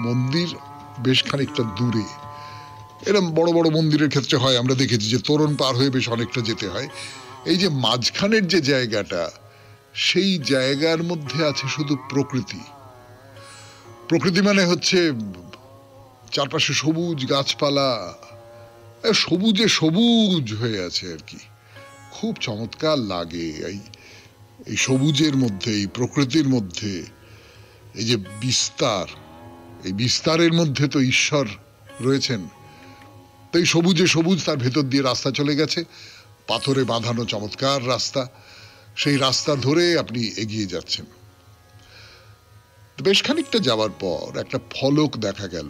মন্দির বেশ খানিকটা দূরে। এরকম বড় বড় মন্দিরের ক্ষেত্রে হয়, আমরা দেখেছি যে তোরণ পার হয়ে বেশ অনেকটা যেতে হয়। এই যে মাঝখানের যে জায়গাটা, সেই জায়গার মধ্যে আছে শুধু প্রকৃতি। প্রকৃতি মানে হচ্ছে চারপাশে সবুজ গাছপালা, সবুজে সবুজ হয়ে আছে আর কি, খুব চমৎকার লাগে। এই সবুজের মধ্যে, এই প্রকৃতির মধ্যে এই যে বিস্তার, এই বিস্তারের মধ্যে তো ঈশ্বর রয়েছেন। তো এই সবুজে সবুজ, তার ভেতর দিয়ে রাস্তা চলে গেছে, পাথরে বাঁধানো চমৎকার রাস্তা, সেই রাস্তা ধরে আপনি এগিয়ে যাচ্ছেন। বেশ খানিকটা যাওয়ার পর একটা ফলক দেখা গেল।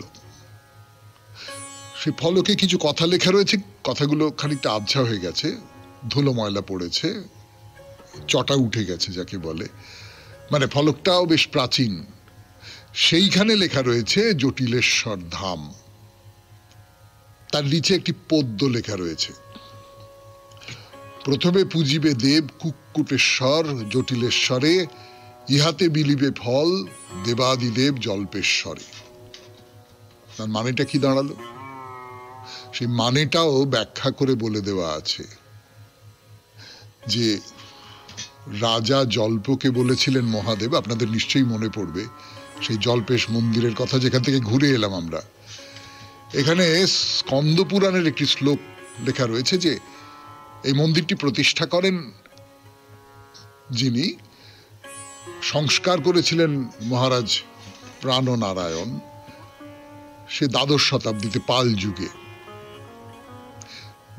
সেই ফলকে কিছু কথা লেখা রয়েছে, কথাগুলো খানিকটা আবছা হয়ে গেছে, ধুলো ময়লা পড়েছে, চটা উঠে গেছে যাকে বলে, মানে ফলকটাও বেশ প্রাচীন। সেইখানে লেখা রয়েছে জটিলেশ্বর ধাম। তার নিচে একটি পদ্য লেখা রয়েছে, প্রথমে পুজিবে দেব কুক্কুটেশ্বর জটিলেশ্বরে, ইহাতে বিলিবে ফল দেবাদিদেব জল্পেশ্বরে। তার মানেটা কি দাঁড়ালো? সেই মানেটাও ব্যাখ্যা করে বলে দেওয়া আছে যে রাজা জল্পকে বলেছিলেন মহাদেব, আপনাদের নিশ্চয়ই মনে পড়বে সেই জল্পেশ মন্দিরের কথা, যেখান থেকে ঘুরে এলাম আমরা। এখানে স্কন্দ পুরাণের একটি শ্লোক লেখা রয়েছে যে এই মন্দিরটি প্রতিষ্ঠা করেন যিনি, সংস্কার করেছিলেন মহারাজ প্রাণনারায়ণ, সে দ্বাদশ শতাব্দীতে পাল যুগে।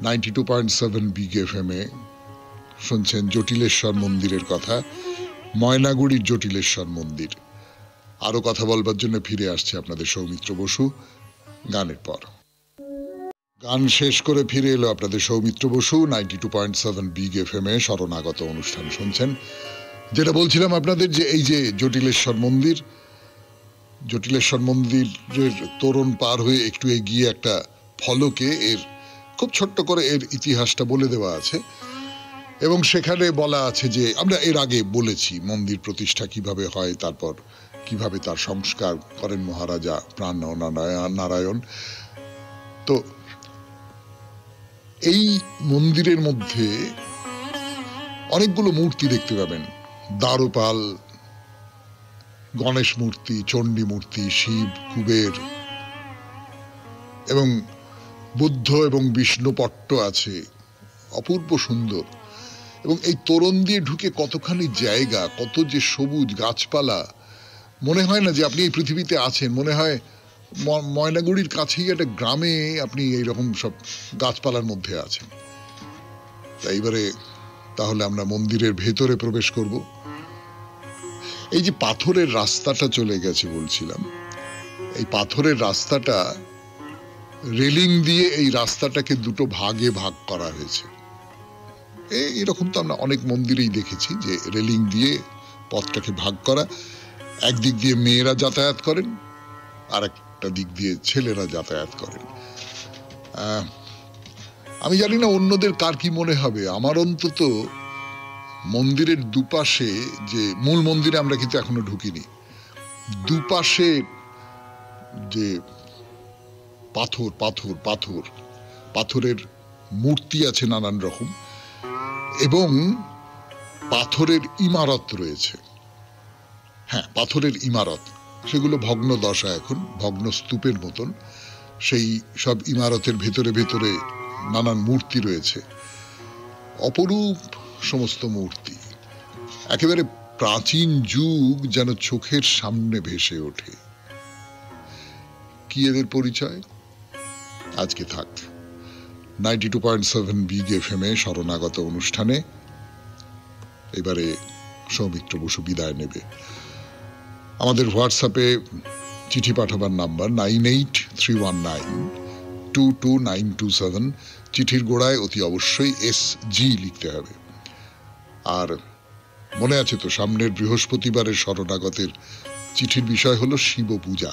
92.7 বিগ FM এ শুনছেন জটিলেশ্বর মন্দিরের কথা, ময়নাগুড়ির জটিলেশ্বর মন্দির। আরো কথা বলবার জন্য ফিরে আসছে আপনাদের সৌমিত্র বসু গানের পর। গান শেষ করে ফিরে এলো আপনাদের সৌমিত্র বসু 92.7 বিগ FM এ শরণাগত অনুষ্ঠান শুনছেন। যেটা বলছিলাম আপনাদের যে এই যে জটিলেশ্বর মন্দির, জটিলেশ্বর মন্দিরের তোরণ পার হয়ে একটু এগিয়ে একটা ফলকে এর খুব ছোট্ট করে এর ইতিহাসটা বলে দেওয়া আছে, এবং সেখানে বলা আছে যে আমরা এর আগে বলেছি মন্দির প্রতিষ্ঠা কিভাবে হয়, তারপর কিভাবে তার সংস্কার করেন মহারাজা প্রাণ নারায়ণ। তো এই মন্দিরের মধ্যে অনেকগুলো মূর্তি দেখতে পাবেন, দ্বারপাল, গণেশ মূর্তি, চণ্ডী মূর্তি, শিব, কুবের এবং বুদ্ধ এবং বিষ্ণু পট্ট আছে, অপূর্ব সুন্দর। এবং এই তোরণ দিয়ে ঢুকে কতখানি জায়গা, কত যে সবুজ গাছপালা, মনে হয় না যে আপনি এই পৃথিবীতে আছেন, মনে হয় ময়নাগুড়ির কাছেই একটা গ্রামে আপনি এইরকম সব গাছপালার মধ্যে আছেন। এইবারে তাহলে আমরা মন্দিরের ভেতরে প্রবেশ করব। এই যে পাথরের রাস্তাটা চলে গেছে বলছিলাম, এই পাথরের রাস্তাটা রেলিং দিয়ে এই রাস্তাটাকে দুটো ভাগে ভাগ করা হয়েছে। এরকম তো আমরা অনেক মন্দিরেই দেখেছি যে রেলিং দিয়ে পথটাকে ভাগ করা, একদিক দিয়ে মেয়েরা যাতায়াত করেন আর একটা দিক দিয়ে ছেলেরা যাতায়াত করেন। আমি জানি না অন্যদের কার কি মনে হবে, আমার অন্তত মন্দিরের দুপাশে, যে মূল মন্দিরে আমরা কিন্তু এখনো ঢুকিনি, দুপাশে যে পাথর পাথর পাথর পাথরের মূর্তি আছে নানান রকম, এবং পাথরের ইমারত রয়েছে। হ্যাঁ, পাথরের ইমারত, সেগুলো ভগ্ন দশা, এখন ভগ্ন স্তূপের মতন। সেই সব ইমারতের ভেতরে ভেতরে নানান মূর্তি রয়েছে, অপরূপ সমস্ত মূর্তি, একেবারে প্রাচীন যুগ যেন চোখের সামনে ভেসে ওঠে। কি এদের পরিচয়? আজকে থাক 92.7 বিগ FM এ শরণাগত অনুষ্ঠানে এবারে সৌমিত্র বসু বিদায় নেবে। আমাদের হোয়াটসঅ্যাপে চিঠি পাঠাবার নাম্বার 9831922927। চিঠির গোড়ায় অতি অবশ্যই SG লিখতে হবে। আর মনে আছে তো, সামনের বৃহস্পতিবারের শরণাগতের চিঠির বিষয় হলো শিব পূজা,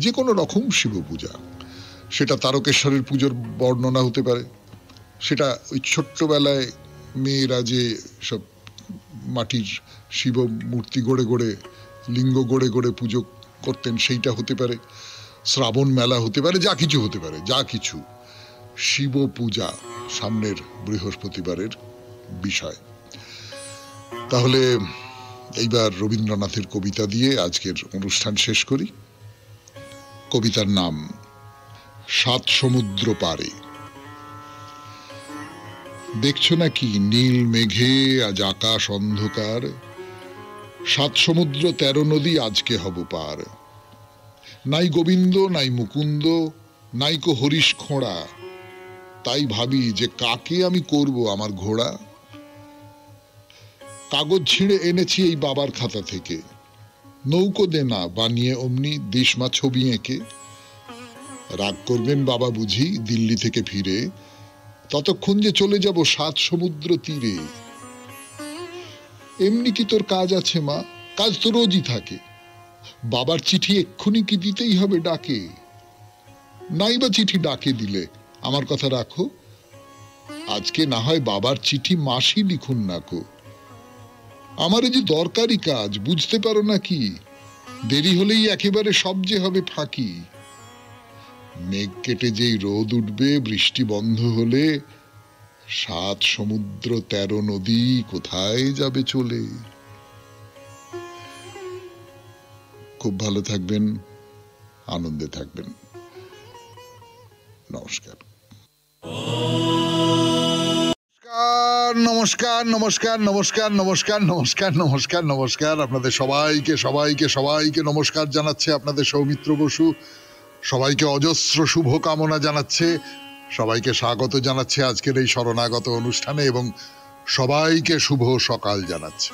যে কোনো রকম শিব পূজা। সেটা তারকেশ্বরের পুজোর বর্ণনা হতে পারে, সেটা ওই ছোট্টবেলায় মেয়েরা যে সব মাটির শিব মূর্তি গড়ে গড়ে, লিঙ্গ গড়ে গড়ে পুজো করতেন, সেইটা হতে পারে, শ্রাবণ মেলা হতে পারে, যা কিছু হতে পারে, যা কিছু। শিব পূজা সামনের বৃহস্পতিবারের বিষয়। তাহলে এইবার রবীন্দ্রনাথের কবিতা দিয়ে আজকের অনুষ্ঠান শেষ করি। কবিতার নাম সাত সমুদ্র পারে। দেখছো নাকি নীল মেঘে আজ আকাশ অন্ধকার, সাত সমুদ্র 13 নদী আজকে হব পার। নাই গোবিন্দ নাই মুকুন্দ নাই কো হরিশ খোঁড়া, তাই ভাবি যে কাকে আমি করব আমার ঘোড়া। কাগজ ছিঁড়ে এনেছি এই বাবার খাতা থেকে, নৌকো দে না বানিয়ে অমনি দেশমা ছবি এঁকে। রাগ করবেন বাবা বুঝি দিল্লি থেকে ফিরে, ততক্ষণ যে চলে যাব 7 সমুদ্র তীরে। এমনি কি তোর কাজ আছে মা? কাজ তো রোজই থাকে। বাবার চিঠি এক্ষুনি কি দিতেই হবে ডাকে? নাই বা চিঠি ডাকে দিলে আমার কথা রাখো, আজকে না হয় বাবার চিঠি মাসি লিখুন না কো। আমার যে দরকারি কাজ বুঝতে পারো না কি, দেরি হলেই একেবারে সব যে হবে ফাঁকি। মেঘ কেটে যেই রোদ উঠবে বৃষ্টি বন্ধ হলে, 7 সমুদ্র 13 নদী কোথায় যাবে চলে। খুব ভালো থাকবেন, আনন্দে থাকবেন। নমস্কার। নমস্কার নমস্কার নমস্কার নমস্কার নমস্কার নমস্কার নমস্কার আপনাদের সবাইকে সবাইকে সবাইকে নমস্কার জানাচ্ছে আপনাদের সৌমিত্র বসু। সবাইকে অজস্র শুভ কামনা জানাচ্ছে, সবাইকে স্বাগত জানাচ্ছে আজকের এই শরণাগত অনুষ্ঠানে, এবং সবাইকে শুভ সকাল জানাচ্ছে।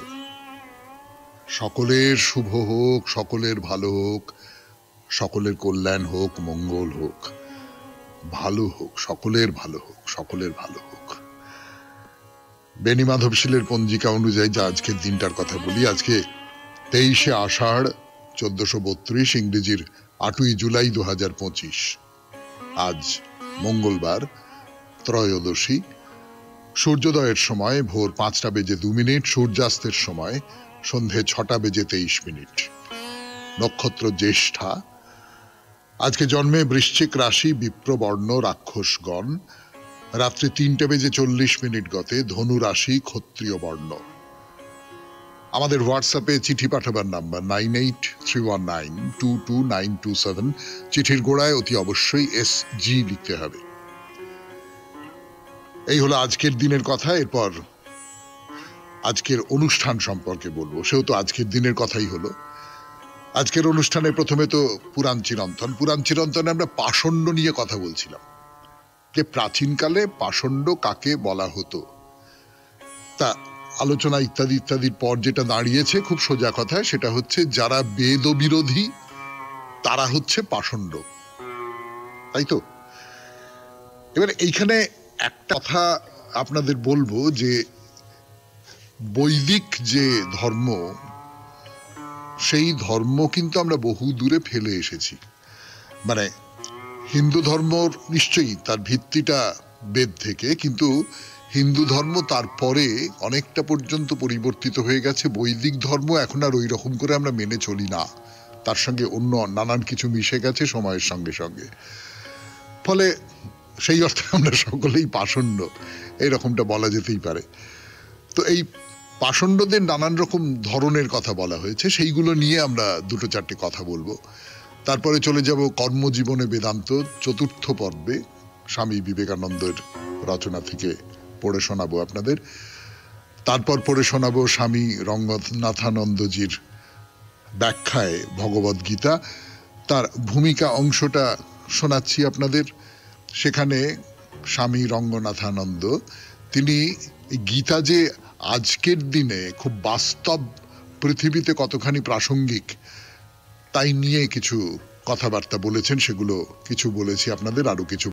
সকলের শুভ হোক, সকলের ভালো হোক, সকলের কল্যাণ হোক, মঙ্গল হোক, ভালো হোক, সকলের ভালো হোক, সকলের ভালো হোক। বেনি মাধবশীলের পঞ্জিকা অনুযায়ী যা আজকের দিনটার কথা বলি, আজকে 23শে আষাঢ় 1432, ইংরেজির 8ই জুলাই 2025। আজ মঙ্গলবার, ত্রয়োদশী। সূর্যোদয়ের সময় ভোর 5:02, সূর্যাস্তের সময় সন্ধে 6:23। নক্ষত্র জ্যেষ্ঠা। আজকে জন্মে বৃশ্চিক রাশি, বিপ্রবর্ণ রাক্ষসগণ। রাত্রি 3:40 গতে ধনু রাশি, ক্ষত্রিয় বর্ণ। আমাদের হোয়াটসঅ্যাপে চিঠি পাঠাবার নাম্বার 9831922927। চিঠির গোড়ায় অতি অবশ্যই SG লিখতে হবে। এই হলো আজকের দিনের কথা। এরপর আজকের অনুষ্ঠান সম্পর্কে বলবো, সেও তো আজকের দিনের কথাই হলো। আজকের অনুষ্ঠানে প্রথমে তো পুরাণ চিরন্তন। পুরাণ চিরন্তনে আমরা পাষণ্ড নিয়ে কথা বলছিলাম, যে প্রাচীনকালে পাষণ্ড কাকে বলা হতো। তা আলোচনা ইত্যাদি ইত্যাদির পর যেটা দাঁড়িয়েছে খুব সোজা কথা, সেটা হচ্ছে যারা বেদ বিরোধী তারা হচ্ছে পাষণ্ড, তাই তো? এবার এইখানে একটা কথা আপনাদের বলবো, যে বৈদিক যে ধর্ম, সেই ধর্ম কিন্তু আমরা বহু দূরে ফেলে এসেছি। মানে হিন্দু ধর্ম নিশ্চয়ই তার ভিত্তিটা বেদ থেকে, কিন্তু হিন্দু ধর্ম তারপরে অনেকটা পর্যন্ত পরিবর্তিত হয়ে গেছে। বৈদিক ধর্ম এখন আর ওই রকম করে আমরা মেনে চলি না, তার সঙ্গে অন্য নানান কিছু মিশে গেছে সময়ের সঙ্গে সঙ্গে। ফলে সেই অর্থে আমরা সকলেই পাষণ্ড, এইরকমটা বলা যেতেই পারে। তো এই পাষণ্ডদের নানান রকম ধরনের কথা বলা হয়েছে, সেইগুলো নিয়ে আমরা 2-4টে কথা বলবো। তারপরে চলে যাব কর্মজীবনে বেদান্ত 4র্থ পর্বে, স্বামী বিবেকানন্দের রচনা থেকে পড়ে শোনাবো আপনাদের। তারপর পড়ে শোনাবো স্বামী রঙ্গনাথানন্দজির ব্যাখ্যায় ভগবদ গীতা, তার ভূমিকা অংশটা শোনাচ্ছি আপনাদের। সেখানে স্বামী রঙ্গনাথানন্দ তিনি গীতা যে আজকের দিনে খুব বাস্তব পৃথিবীতে কতখানি প্রাসঙ্গিক তাই নিয়ে কিছু কথাবার্তা বলেছেন, সেগুলো কিছু বলেছি আপনাদের, আরো কিছু